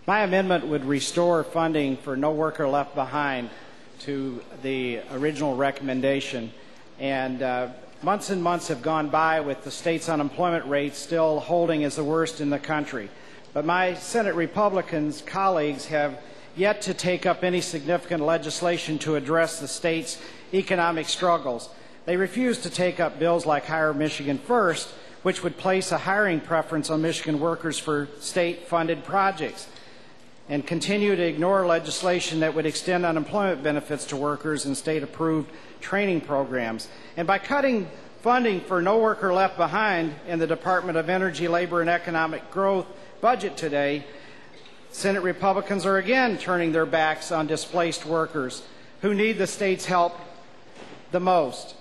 My amendment would restore funding for No Worker Left Behind to the original recommendation. And months and months have gone by with the state's unemployment rate still holding as the worst in the country. But my Senate Republicans colleagues have yet to take up any significant legislation to address the state's economic struggles. They refuse to take up bills like Hire Michigan First, which would place a hiring preference on Michigan workers for state-funded projects, and continue to ignore legislation that would extend unemployment benefits to workers in state-approved training programs. And by cutting funding for No Worker Left Behind in the Department of Energy, Labor, and Economic Growth budget today, Senate Republicans are again turning their backs on displaced workers who need the state's help the most.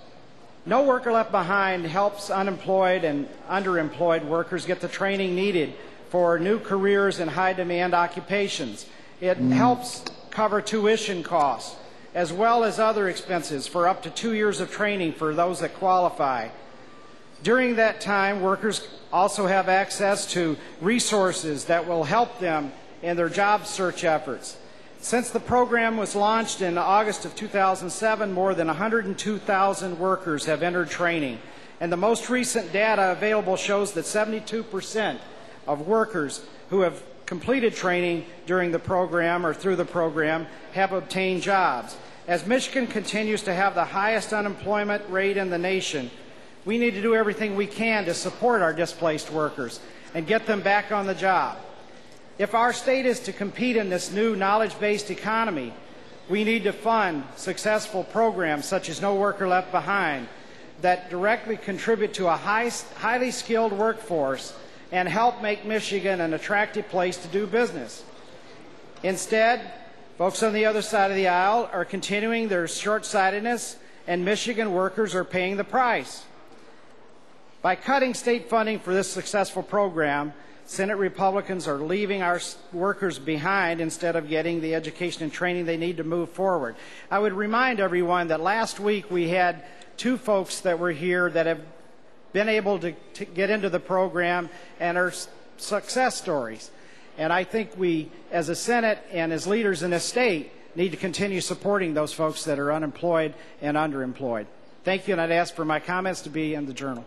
No Worker Left Behind helps unemployed and underemployed workers get the training needed for new careers in high-demand occupations. It helps cover tuition costs as well as other expenses for up to 2 years of training for those that qualify. During that time, workers also have access to resources that will help them in their job search efforts. Since the program was launched in August of 2007, more than 102,000 workers have entered training. And the most recent data available shows that 72% of workers who have completed training during the program or through the program have obtained jobs. As Michigan continues to have the highest unemployment rate in the nation, we need to do everything we can to support our displaced workers and get them back on the job. If our state is to compete in this new knowledge-based economy, we need to fund successful programs such as No Worker Left Behind that directly contribute to a highly skilled workforce and help make Michigan an attractive place to do business. Instead, folks on the other side of the aisle are continuing their short-sightedness, and Michigan workers are paying the price. By cutting state funding for this successful program, Senate Republicans are leaving our workers behind instead of getting the education and training they need to move forward. I would remind everyone that last week we had two folks that were here that have been able to get into the program and are success stories. And I think we, as a Senate and as leaders in this state, need to continue supporting those folks that are unemployed and underemployed. Thank you, and I'd ask for my comments to be in the Journal.